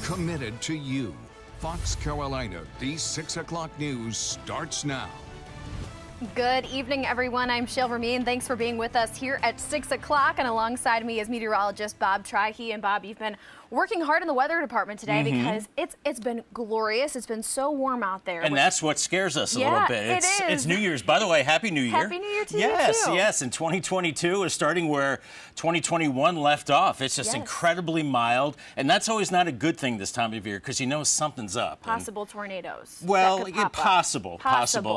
committed to you. Fox Carolina, the 6 o'clock news starts now. Good evening, everyone. I'm Shale Remien. Thanks for being with us here at 6 o'clock. And alongside me is meteorologist Bob Trihy. And Bob, you've been working hard in the weather department today because it's been glorious. It's been so warm out there. And that's what scares us a little bit. It is. It's New Year's. By the way, Happy New Year. Happy New Year to you, too. Yes. And 2022 is starting where 2021 left off. It's just incredibly mild. And that's always not a good thing this time of year because you know something's up. Possible tornadoes. Well, possible.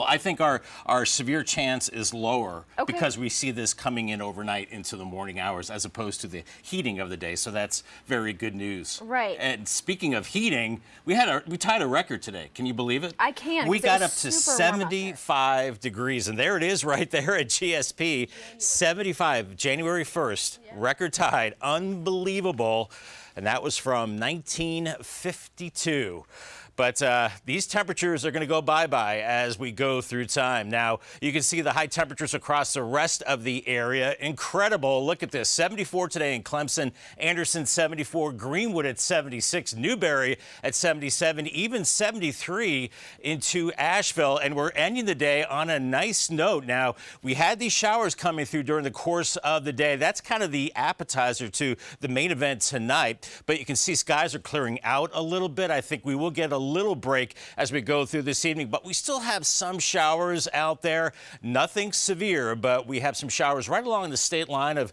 I think our severe chance is lower because we see this coming in overnight into the morning hours as opposed to the heating of the day. So that's very good news. Right. And speaking of heating, we tied a record today. Can you believe it? I can. We got up to 75 degrees, and there it is right there at GSP. 75, January 1st, record tied. Unbelievable. And that was from 1952. But these temperatures are going to go bye-bye as we go through time. Now, you can see the high temperatures across the rest of the area. Incredible. Look at this. 74 today in Clemson, Anderson 74, Greenwood at 76, Newberry at 77, even 73 into Asheville. And we're ending the day on a nice note. Now, we had these showers coming through during the course of the day. That's kind of the appetizer to the main event tonight. But you can see skies are clearing out a little bit. I think we will get a little break as we go through this evening, but we still have some showers out there. Nothing severe, but we have some showers right along the state line of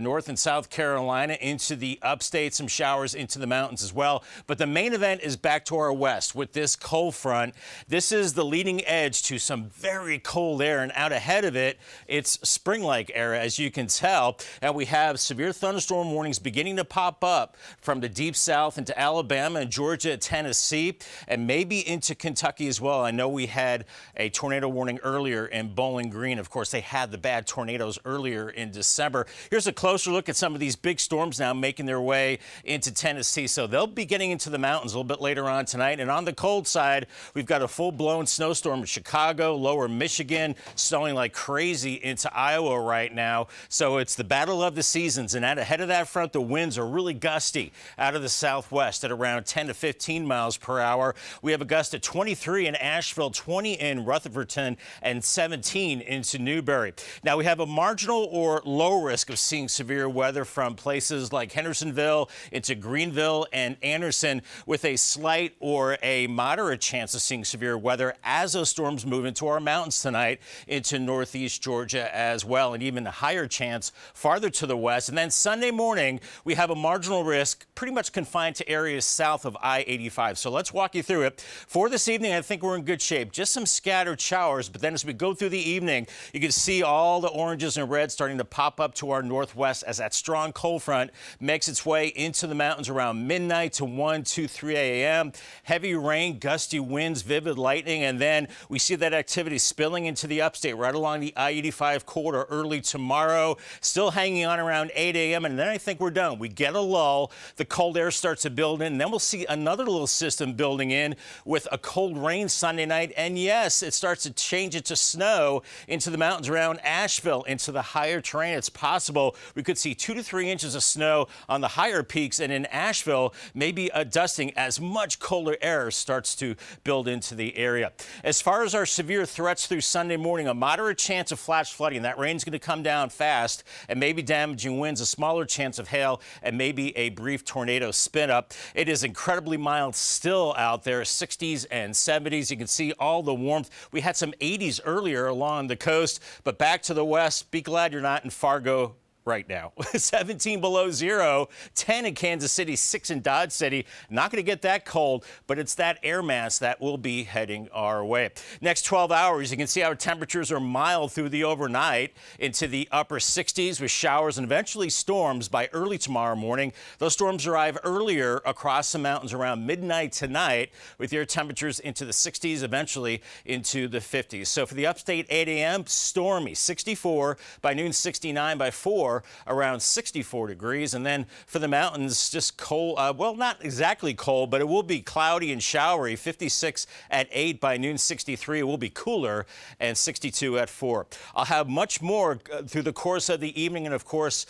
North and South Carolina into the upstate, some showers into the mountains as well. But the main event is back to our west with this cold front. This is the leading edge to some very cold air, and out ahead of it, it's spring-like air, as you can tell. And we have severe thunderstorm warnings beginning to pop up from the deep south into Alabama and Georgia, Tennessee, and maybe into Kentucky as well. I know we had a tornado warning earlier in Bowling Green. Of course, they had the bad tornadoes earlier in December. Here's a closer look at some of these big storms now making their way into Tennessee. So they'll be getting into the mountains a little bit later on tonight. And on the cold side, we've got a full-blown snowstorm in Chicago, lower Michigan, snowing like crazy into Iowa right now. So it's the battle of the seasons. And out ahead of that front, the winds are really gusty out of the southwest at around 10 to 15 miles per hour. We have a gust of 23 in Asheville, 20 in Rutherfordton, and 17 into Newberry. Now, we have a marginal or low risk of seeing severe weather from places like Hendersonville into Greenville and Anderson, with a slight or a moderate chance of seeing severe weather as those storms move into our mountains tonight into northeast Georgia as well, and even a higher chance farther to the west. And then Sunday morning, we have a marginal risk pretty much confined to areas south of I-85. So let's walk you through it. For this evening, I think we're in good shape. Just some scattered showers, but then as we go through the evening, you can see all the oranges and reds starting to pop up to our northwest as that strong cold front makes its way into the mountains around midnight to 1, 2, 3 a.m. Heavy rain, gusty winds, vivid lightning, and then we see that activity spilling into the upstate right along the I-85 corridor early tomorrow, still hanging on around 8 a.m., and then I think we're done. We get a lull, the cold air starts to build in, and then we'll see another little system building in with a cold rain Sunday night. And yes, it starts to change it to snow into the mountains around Asheville, into the higher terrain. It's possible we could see 2 to 3 inches of snow on the higher peaks. And in Asheville, maybe a dusting as much colder air starts to build into the area. As far as our severe threats through Sunday morning, a moderate chance of flash flooding. That rain's going to come down fast and maybe damaging winds, a smaller chance of hail, and maybe a brief tornado spin up. It is incredibly mild still out there. 60s and 70s. You can see all the warmth. We had some 80s earlier along the coast, but back to the west. Be glad you're not in Fargo right now. 17 below zero, 10 in Kansas City, 6 in Dodge City. Not going to get that cold, but it's that air mass that will be heading our way. Next 12 hours, you can see our temperatures are mild through the overnight into the upper 60s with showers and eventually storms by early tomorrow morning. Those storms arrive earlier across the mountains around midnight tonight with your temperatures into the 60s, eventually into the 50s. So for the upstate 8 a.m., stormy, 64 by noon, 69 by 4. 4, around 64 degrees. And then for the mountains, just cold, well, not exactly cold, but it will be cloudy and showery. 56 at 8, by noon 63. It will be cooler, and 62 at 4. I'll have much more through the course of the evening, and of course,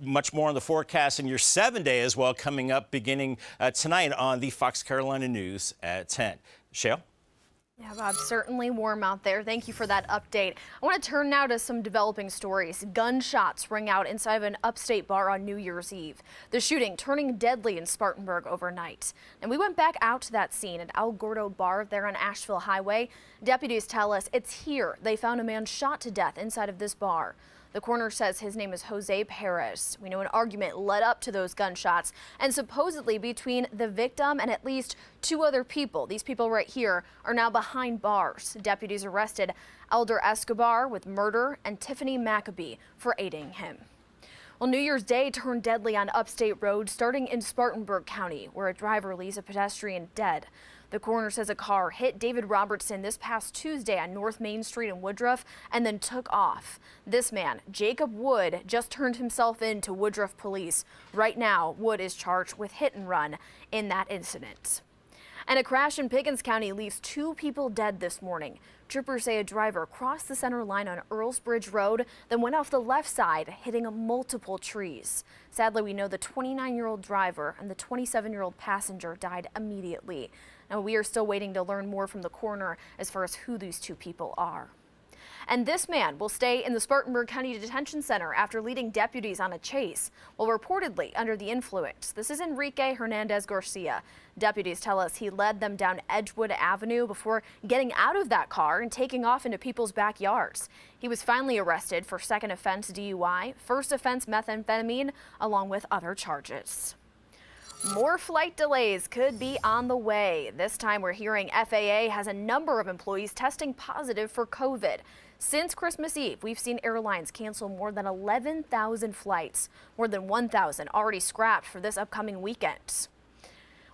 much more on the forecast in your 7-day as well, coming up beginning tonight on the Fox Carolina News at 10. Shale? Yeah, Bob, certainly warm out there. Thank you for that update. I want to turn now to some developing stories. Gunshots ring out inside of an upstate bar on New Year's Eve. The shooting turning deadly in Spartanburg overnight. And we went back out to that scene at El Gordo Bar there on Asheville Highway. Deputies tell us it's here they found a man shot to death inside of this bar. The coroner says his name is Jose Perez. We know an argument led up to those gunshots and supposedly between the victim and at least 2 other people. These people right here are now behind bars. Deputies arrested Elder Escobar with murder and Tiffany Maccabee for aiding him. Well, New Year's Day turned deadly on upstate roads starting in Spartanburg County, where a driver leaves a pedestrian dead. The coroner says a car hit David Robertson this past Tuesday on North Main Street in Woodruff and then took off. This man, Jacob Wood, just turned himself in to Woodruff police. Right now, Wood is charged with hit and run in that incident. And a crash in Pickens County leaves 2 people dead this morning. Troopers say a driver crossed the center line on Earls Bridge Road, then went off the left side, hitting multiple trees. Sadly, we know the 29-year-old driver and the 27-year-old passenger died immediately. Now, we are still waiting to learn more from the coroner as far as who these 2 people are. And this man will stay in the Spartanburg County Detention Center after leading deputies on a chase, while reportedly under the influence. This is Enrique Hernandez Garcia. Deputies tell us he led them down Edgewood Avenue before getting out of that car and taking off into people's backyards. He was finally arrested for second offense DUI, first offense methamphetamine, along with other charges. More flight delays could be on the way. This time we're hearing FAA has a number of employees testing positive for COVID. Since Christmas Eve, we've seen airlines cancel more than 11,000 flights, more than 1,000 already scrapped for this upcoming weekend.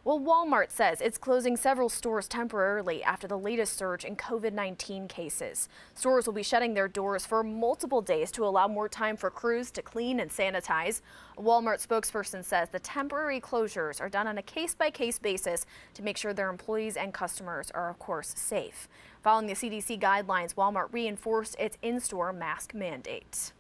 Well, Walmart says it's closing several stores temporarily after the latest surge in COVID-19 cases. Stores will be shutting their doors for multiple days to allow more time for crews to clean and sanitize. A Walmart spokesperson says the temporary closures are done on a case-by-case basis to make sure their employees and customers are, of course, safe. Following the CDC guidelines, Walmart reinforced its in-store mask mandate.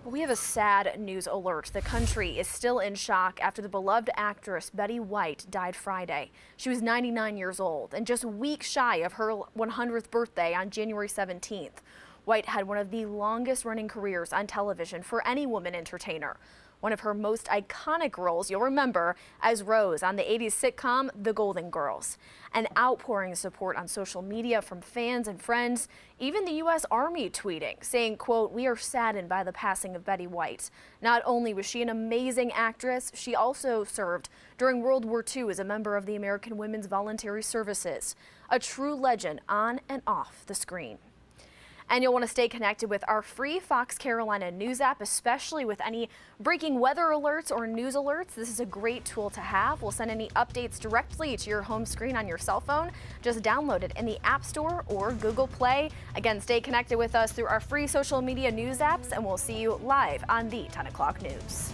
We have a sad news alert. The country is still in shock after the beloved actress Betty White died Friday. She was 99 years old and just weeks shy of her 100th birthday on January 17th. White had one of the longest running careers on television for any woman entertainer. One of her most iconic roles you'll remember as Rose on the 80s sitcom The Golden Girls. An outpouring of support on social media from fans and friends, even the U.S. Army tweeting, saying, quote, "We are saddened by the passing of Betty White. Not only was she an amazing actress, she also served during World War II as a member of the American Women's Voluntary Services. A true legend on and off the screen." And you'll want to stay connected with our free Fox Carolina News app, especially with any breaking weather alerts or news alerts. This is a great tool to have. We'll send any updates directly to your home screen on your cell phone. Just download it in the App Store or Google Play. Again, stay connected with us through our free social media news apps, and we'll see you live on the 10 o'clock news.